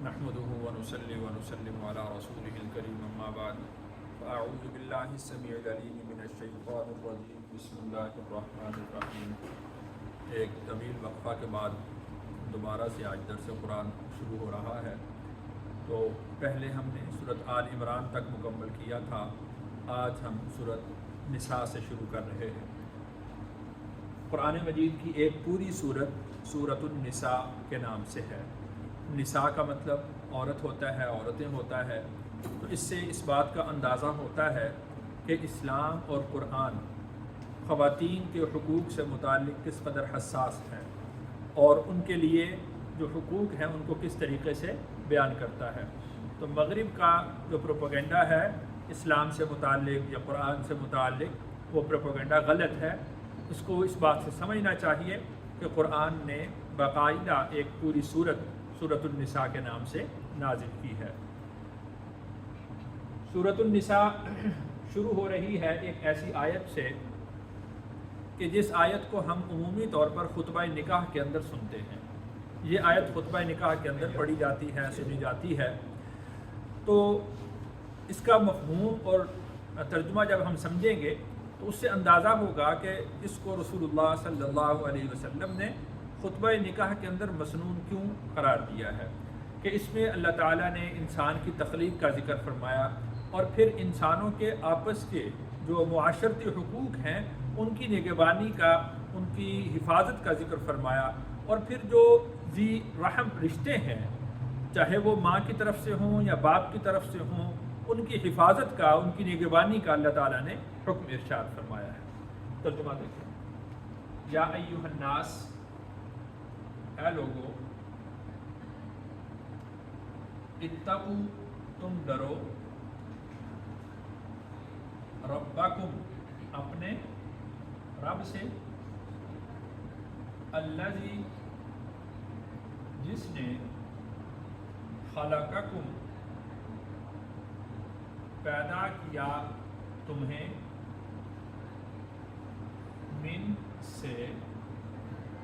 نحمده ونصلي ونسلم على رسوله الكريم اما بعد فاعوذ بالله السميع العليم من الشيطان الرجيم بسم الله الرحمن الرحيم۔ ایک طویل وقفہ کے بعد دوبارہ سے آج درس قرآن شروع ہو رہا ہے۔ تو پہلے ہم نے سورۃ آل عمران تک مکمل کیا تھا، آج ہم سورۃ نساء سے شروع کر رہے ہیں۔ قرآن مجید کی ایک پوری سورت سورۃ النساء کے نام سے ہے۔ نساء کا مطلب عورت ہوتا ہے، عورتیں ہوتا ہے، تو اس سے اس بات کا اندازہ ہوتا ہے کہ اسلام اور قرآن خواتین کے حقوق سے متعلق کس قدر حساس ہیں اور ان کے لیے جو حقوق ہیں ان کو کس طریقے سے بیان کرتا ہے۔ تو مغرب کا جو پروپیگنڈا ہے اسلام سے متعلق یا قرآن سے متعلق، وہ پروپیگنڈا غلط ہے۔ اس کو اس بات سے سمجھنا چاہیے کہ قرآن نے باقاعدہ ایک پوری سورۃ النساء کے نام سے نازل کی ہے۔ سورۃ النساء شروع ہو رہی ہے ایک ایسی آیت سے کہ جس آیت کو ہم عمومی طور پر خطبہ نکاح کے اندر سنتے ہیں۔ یہ آیت خطبہ نکاح کے اندر پڑھی جاتی ہے، سنی جاتی ہے۔ تو اس کا مفہوم اور ترجمہ جب ہم سمجھیں گے تو اس سے اندازہ ہوگا کہ اس کو رسول اللہ صلی اللہ علیہ وسلم نے خطبہ نکاح کے اندر مسنون کیوں قرار دیا ہے، کہ اس میں اللہ تعالیٰ نے انسان کی تخلیق کا ذکر فرمایا اور پھر انسانوں کے آپس کے جو معاشرتی حقوق ہیں ان کی نگہبانی کا، ان کی حفاظت کا ذکر فرمایا، اور پھر جو ذی رحم رشتے ہیں چاہے وہ ماں کی طرف سے ہوں یا باپ کی طرف سے ہوں، ان کی حفاظت کا، ان کی نگہبانی کا اللہ تعالیٰ نے حکم ارشاد فرمایا ہے۔ ترجمہ دیکھیں۔ یا ایھا الناس، اے لوگو، اتقوا، تم ڈرو، ربکم، اپنے رب سے، الذی، جس نے، خلقکم، پیدا کیا تمہیں، من سے،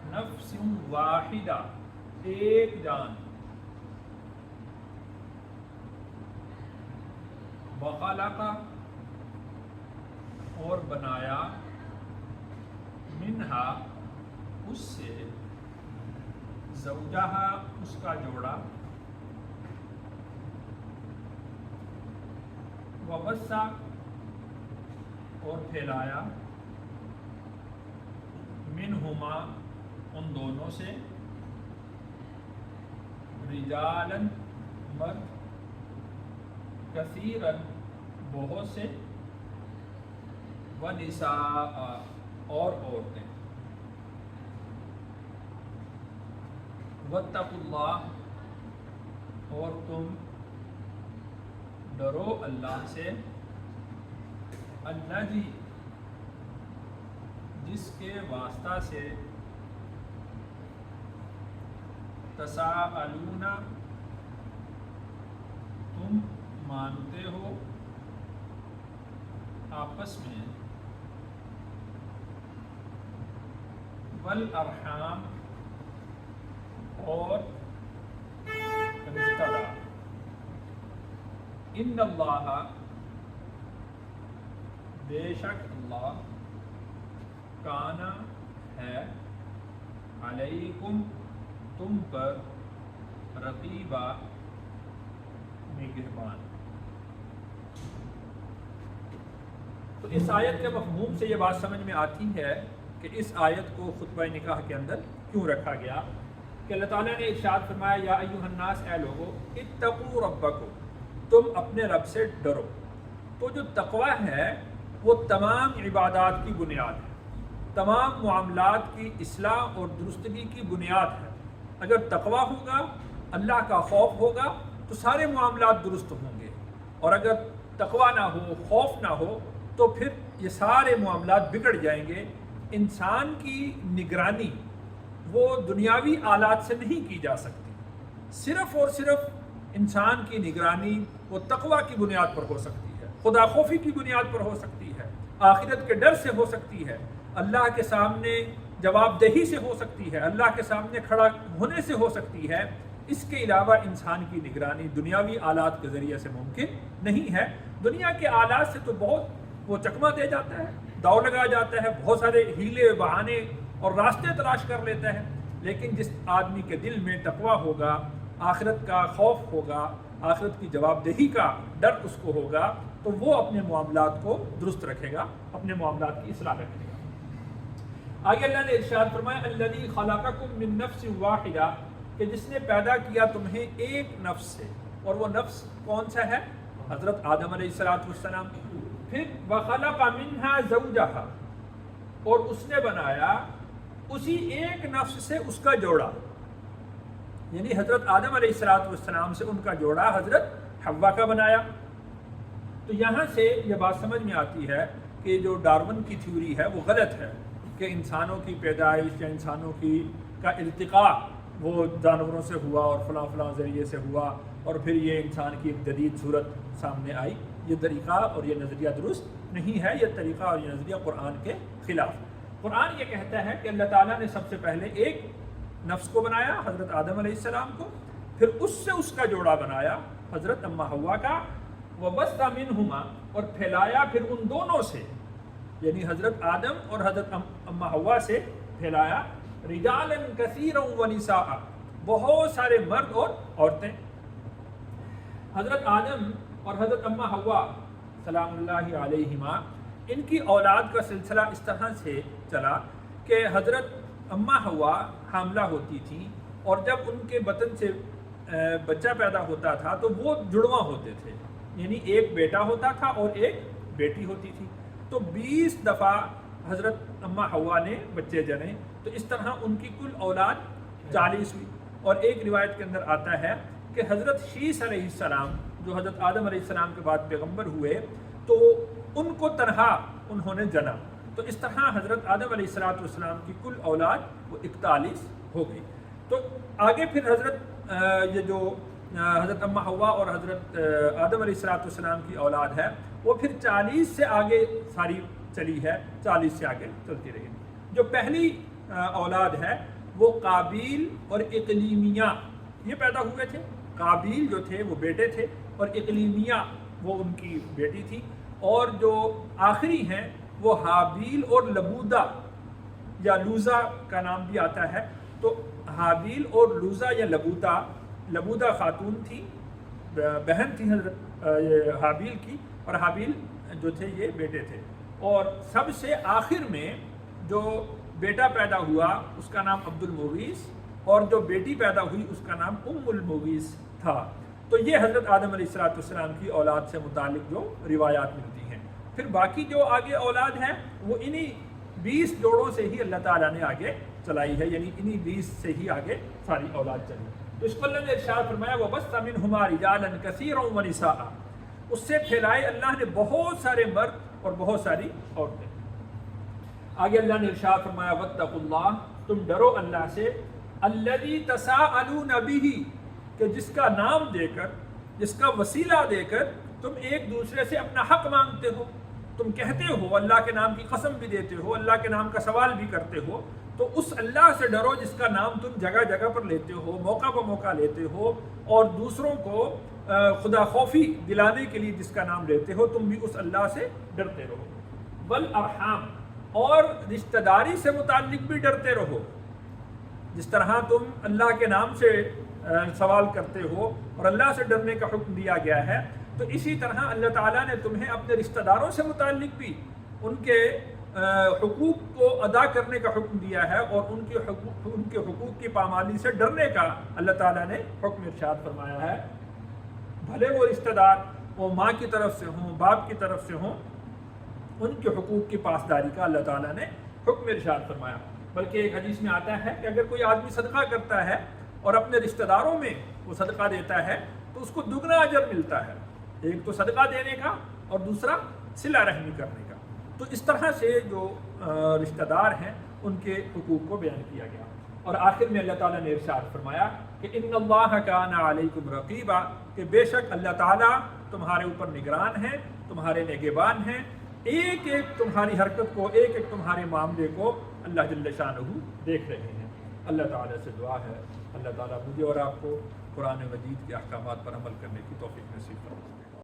نفس واحدہ، ایک جان، وخلق، اور بنایا، منہا، اس سے، زوجہا، اس کا جوڑا، وبث، اور پھیلایا، منہما، ان دونوں سے، رجالاً، مرد، کثیراً، بہت سے، ونساء، اور عورتیں۔ واتقوا اللہ، اور تم ڈرو اللہ سے، الذی، جس کے واسطہ سے، تساءلون، تم مانتے ہو، آپس میں، والارحام، اور رشتہ دار، ان اللہ، بے شک اللہ، کانا، ہے، علیکم، تم پر، رقیبا، نگہبان۔ تو اس آیت کے مفہوم سے یہ بات سمجھ میں آتی ہے کہ اس آیت کو خطبہ نکاح کے اندر کیوں رکھا گیا، کہ اللہ تعالیٰ نے ارشاد فرمایا یا ایھا الناس، اے لوگو، اتقوا ربکم، تم اپنے رب سے ڈرو۔ تو جو تقوی ہے وہ تمام عبادات کی بنیاد ہے، تمام معاملات کی اصلاح اور درستگی کی بنیاد ہے۔ اگر تقوی ہوگا، اللہ کا خوف ہوگا تو سارے معاملات درست ہوں گے، اور اگر تقوی نہ ہو، خوف نہ ہو، تو پھر یہ سارے معاملات بگڑ جائیں گے۔ انسان کی نگرانی وہ دنیاوی آلات سے نہیں کی جا سکتی، صرف اور صرف انسان کی نگرانی وہ تقوی کی بنیاد پر ہو سکتی ہے، خدا خوفی کی بنیاد پر ہو سکتی ہے، آخرت کے ڈر سے ہو سکتی ہے، اللہ کے سامنے جواب دہی سے ہو سکتی ہے، اللہ کے سامنے کھڑا ہونے سے ہو سکتی ہے، اس کے علاوہ انسان کی نگرانی دنیاوی آلات کے ذریعے سے ممکن نہیں ہے۔ دنیا کے آلات سے تو بہت وہ چکمہ دے جاتا ہے، دوڑ لگا جاتا ہے، بہت سارے ہیلے بہانے اور راستے تلاش کر لیتا ہے، لیکن جس آدمی کے دل میں تقویٰ ہوگا، آخرت کا خوف ہوگا، آخرت کی جواب دہی کا ڈر اس کو ہوگا، تو وہ اپنے معاملات کو درست رکھے گا، اپنے معاملات کی اصلاح رکھے گا۔ آگے اللہ نے ارشاد فرمایا الذی خلقکم من نفس واحدہ، کہ جس نے پیدا کیا تمہیں ایک نفس سے، اور وہ نفس کون سا ہے؟ حضرت آدم علیہ السلام۔ پھر وخلق منہا زوجہا، اور اس نے بنایا اسی ایک نفس سے اس کا جوڑا، یعنی حضرت آدم علیہ السلام سے ان کا جوڑا حضرت حوا کا بنایا۔ تو یہاں سے یہ بات سمجھ میں آتی ہے کہ جو ڈارون کی تھیوری ہے وہ غلط ہے، کہ انسانوں کی پیدائش یا انسانوں کا ارتقاء وہ جانوروں سے ہوا اور فلاں فلاں ذریعے سے ہوا اور پھر یہ انسان کی ایک جدید صورت سامنے آئی۔ یہ طریقہ اور یہ نظریہ درست نہیں ہے، یہ طریقہ اور یہ نظریہ قرآن کے خلاف۔ قرآن یہ کہتا ہے کہ اللہ تعالیٰ نے سب سے پہلے ایک نفس کو بنایا حضرت آدم علیہ السلام کو، پھر اس سے اس کا جوڑا بنایا حضرت اما حوا کا، وَبَثَّ مِنْهُمَا، اور پھیلایا پھر ان دونوں سے، یعنی حضرت آدم اور حضرت اما حوا سے پھیلایا رِجَالًا كَثِيرًا وَنِسَاءً، بہت سارے مرد اور عورتیں۔ حضرت آدم اور حضرت اما حوا سلام اللہ علیہما، ان کی اولاد کا سلسلہ اس طرح سے چلا کہ حضرت اما حوا حاملہ ہوتی تھی، اور جب ان کے بطن سے بچہ پیدا ہوتا تھا تو وہ جڑواں ہوتے تھے، یعنی ایک بیٹا ہوتا تھا اور ایک بیٹی ہوتی تھی۔ تو 20 دفعہ حضرت اما حوا نے بچے جنے، تو اس طرح ان کی کل اولاد 40 ہوئی۔ اور ایک روایت کے اندر آتا ہے کہ حضرت شیس علیہ السلام جو حضرت آدم علیہ السلام کے بعد پیغمبر ہوئے، تو ان کو تنہا انہوں نے جنا۔ تو اس طرح حضرت آدم علیہ السلام کی کل اولاد وہ 41 ہو گئی۔ تو آگے پھر حضرت یہ جو حضرت اما حوا اور حضرت آدم علیہ السلام کی اولاد ہے وہ پھر 40 سے آگے ساری چلی ہے، 40 سے آگے چلتی رہی۔ جو پہلی اولاد ہے وہ قابیل اور اقلیمیہ یہ پیدا ہوئے تھے۔ قابیل جو تھے وہ بیٹے تھے اور اقلیمیہ وہ ان کی بیٹی تھی، اور جو آخری ہیں وہ حابیل اور لبودہ یا لوزا کا نام بھی آتا ہے۔ تو حابیل اور لوزا یا لبودہ خاتون تھی، بہن تھی حضرت حابیل کی، اور حابیل جو تھے یہ بیٹے تھے۔ اور سب سے آخر میں جو بیٹا پیدا ہوا اس کا نام عبد المغیث، اور جو بیٹی پیدا ہوئی اس کا نام ام المغیث تھا۔ تو یہ حضرت آدم علیہ السلام کی اولاد سے متعلق جو روایات ملتی ہیں۔ پھر باقی جو آگے اولاد ہے وہ انہی 20 جوڑوں سے ہی اللہ تعالیٰ نے آگے چلائی ہے، یعنی انہی 20 سے ہی آگے ساری اولاد چلی۔ تو اس کو اللہ نے ارشاد فرمایا وَبَثَّ مِنْهُمَا رِجَالًا كَثِيرًا وَنِسَاءً، اس سے پھیلائے اللہ نے بہت سارے مرد اور بہت ساری عورتیں۔ آگے اللہ نے ارشاد فرمایا وَاتَّقُوا اللَّهَ، تم ڈرو اللہ سے، الَّذِي تَسَاءَلُونَ بِهِ، کہ جس کا نام دے کر، جس کا وسیلہ دے کر تم ایک دوسرے سے اپنا حق مانگتے ہو، تم کہتے ہو اللہ کے نام کی قسم بھی دیتے ہو، اللہ کے نام کا سوال بھی کرتے ہو، تو اس اللہ سے ڈرو جس کا نام تم جگہ جگہ پر لیتے ہو، موقع پر موقع لیتے ہو، اور دوسروں کو خدا خوفی دلانے کے لیے جس کا نام لیتے ہو، تم بھی اس اللہ سے ڈرتے رہو۔ والارحام، اور رشتہ داری سے متعلق بھی ڈرتے رہو، جس طرح تم اللہ کے نام سے سوال کرتے ہو اور اللہ سے ڈرنے کا حکم دیا گیا ہے، تو اسی طرح اللہ تعالیٰ نے تمہیں اپنے رشتہ داروں سے متعلق بھی ان کے حقوق کو ادا کرنے کا حکم دیا ہے، اور ان کے حقوق کی پامالی سے ڈرنے کا اللہ تعالیٰ نے حکم ارشاد فرمایا ہے۔ بھلے وہ رشتہ دار وہ ماں کی طرف سے ہوں، باپ کی طرف سے ہوں، ان کے حقوق کی پاسداری کا اللہ تعالیٰ نے حکم ارشاد فرمایا۔ بلکہ ایک حدیث میں آتا ہے کہ اگر کوئی آدمی صدقہ کرتا ہے اور اپنے رشتہ داروں میں وہ صدقہ دیتا ہے تو اس کو دگنا اجر ملتا ہے، ایک تو صدقہ دینے کا اور دوسرا صلہ رحمی کرنے کا۔ تو اس طرح سے جو رشتہ دار ہیں ان کے حقوق کو بیان کیا گیا۔ اور آخر میں اللہ تعالیٰ نے ارشاد فرمایا کہ ان اللہ کان علیکم رقیبا، کہ بے شک اللہ تعالیٰ تمہارے اوپر نگران ہیں، تمہارے نگہبان ہیں، ایک ایک تمہاری حرکت کو، ایک ایک تمہارے معاملے کو اللہ جل شانہ دیکھ رہے ہیں۔ اللہ تعالیٰ سے دعا ہے اللہ تعالیٰ مجھے اور آپ کو قرآن مجید کے احکامات پر عمل کرنے کی توفیق